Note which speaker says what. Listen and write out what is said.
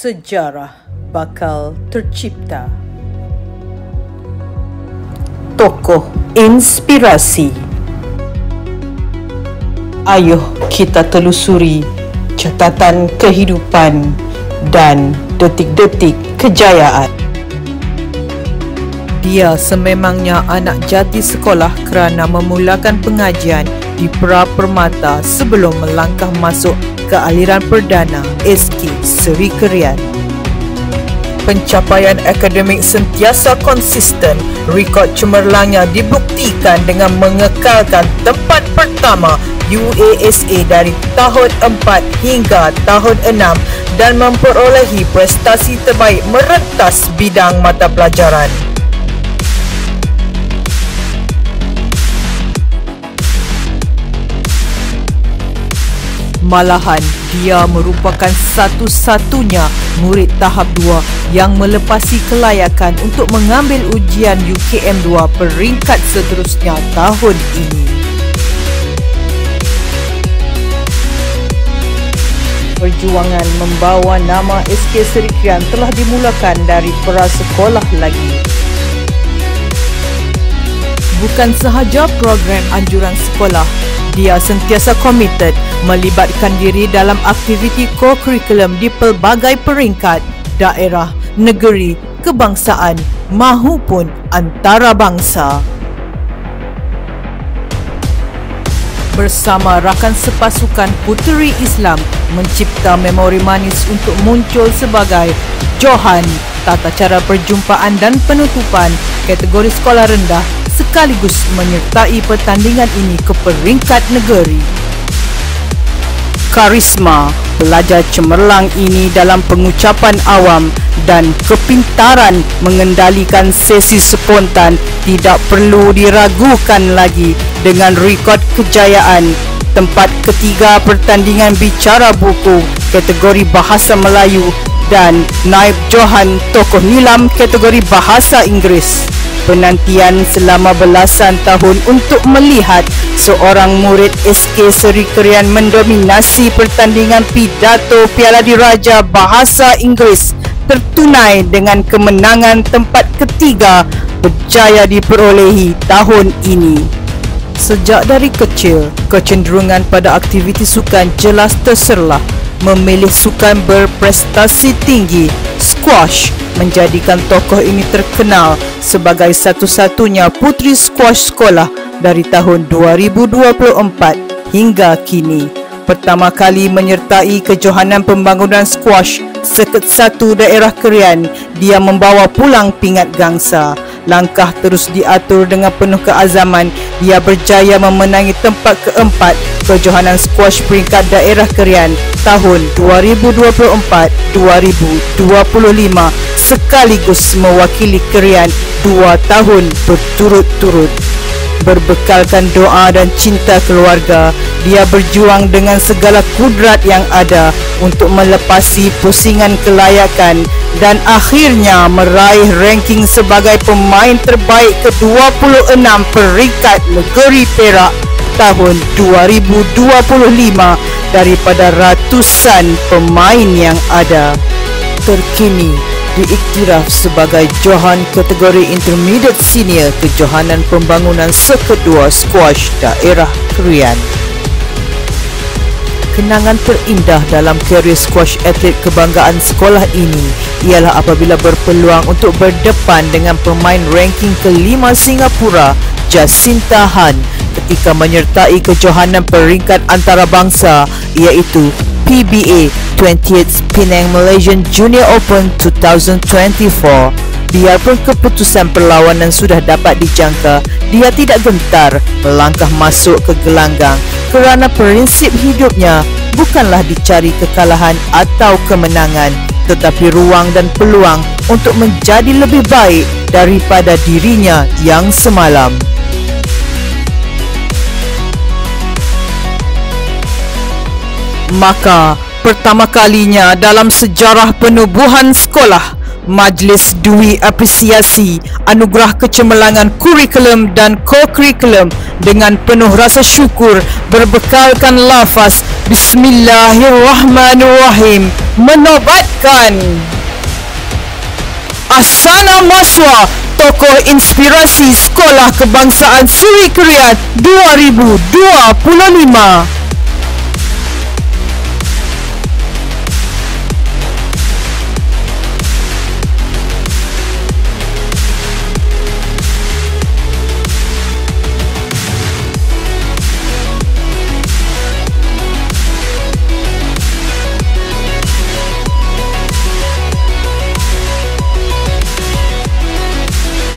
Speaker 1: sejarah bakal tercipta. Tokoh inspirasi. Ayuh kita telusuri catatan kehidupan dan detik-detik kejayaan. Dia sememangnya anak jati sekolah kerana memulakan pengajian di Pra Permata sebelum melangkah masuk ke aliran perdana SK Seri Krian. Pencapaian akademik sentiasa konsisten, rekod cemerlangnya dibuktikan dengan mengekalkan tempat pertama UASA dari tahun 4 hingga tahun 6 dan memperolehi prestasi terbaik merentas bidang mata pelajaran. Malahan, dia merupakan satu-satunya murid tahap 2 yang melepasi kelayakan untuk mengambil ujian UKM2 peringkat seterusnya tahun ini. Perjuangan membawa nama SK Seri Krian telah dimulakan dari prasekolah lagi. Bukan sahaja program anjuran sekolah, dia sentiasa komited melibatkan diri dalam aktiviti co-curriculum di pelbagai peringkat, daerah, negeri, kebangsaan mahupun antarabangsa. Bersama rakan sepasukan Puteri Islam mencipta memori manis untuk muncul sebagai Johan tata cara perjumpaan dan penutupan kategori sekolah rendah sekaligus menyertai pertandingan ini ke peringkat negeri. Karisma pelajar cemerlang ini dalam pengucapan awam dan kepintaran mengendalikan sesi spontan tidak perlu diragukan lagi dengan rekod kejayaan tempat ketiga pertandingan bicara buku kategori bahasa Melayu dan naib Johan tokoh nilam kategori bahasa Inggeris. Penantian selama belasan tahun untuk melihat seorang murid SK Seri Krian mendominasi pertandingan pidato Piala Diraja Bahasa Inggeris tertunai dengan kemenangan tempat ketiga berjaya diperolehi tahun ini. Sejak dari kecil, kecenderungan pada aktiviti sukan jelas terserlah. Memilih sukan berprestasi tinggi, squash, menjadikan tokoh ini terkenal sebagai satu-satunya puteri squash sekolah dari tahun 2024 hingga kini. Pertama kali menyertai kejohanan pembangunan squash Seket 1 daerah Krian, dia membawa pulang pingat gangsa. Langkah terus diatur dengan penuh keazaman. Dia berjaya memenangi tempat keempat kejohanan squash peringkat daerah Krian tahun 2024-2025 sekaligus mewakili Krian 2 tahun berturut-turut. Berbekalkan doa dan cinta keluarga, dia berjuang dengan segala kudrat yang ada untuk melepasi pusingan kelayakan dan akhirnya meraih ranking sebagai pemain terbaik ke-26 peringkat negeri Perak tahun 2025 daripada ratusan pemain yang ada. Terkini diiktiraf sebagai Johan kategori intermediate senior kejohanan pembangunan sekedua squash daerah Krian. Kenangan terindah dalam karier squash atlet kebanggaan sekolah ini ialah apabila berpeluang untuk berdepan dengan pemain ranking ke-5 Singapura, Jacinta Han, ketika menyertai kejohanan peringkat antarabangsa iaitu PBA 20th Penang Malaysian Junior Open 2024. Biarpun keputusan perlawanan sudah dapat dijangka, dia tidak gentar melangkah masuk ke gelanggang kerana prinsip hidupnya bukanlah dicari kekalahan atau kemenangan, tetapi ruang dan peluang untuk menjadi lebih baik daripada dirinya yang semalam. Maka, pertama kalinya dalam sejarah penubuhan sekolah, Majlis Dwi Apresiasi anugerah kecemerlangan kurikulum dan co-kurikulum dengan penuh rasa syukur berbekalkan lafaz Bismillahirrahmanirrahim menobatkan Asana Maswa, tokoh inspirasi Sekolah Kebangsaan Seri Kriat 2025.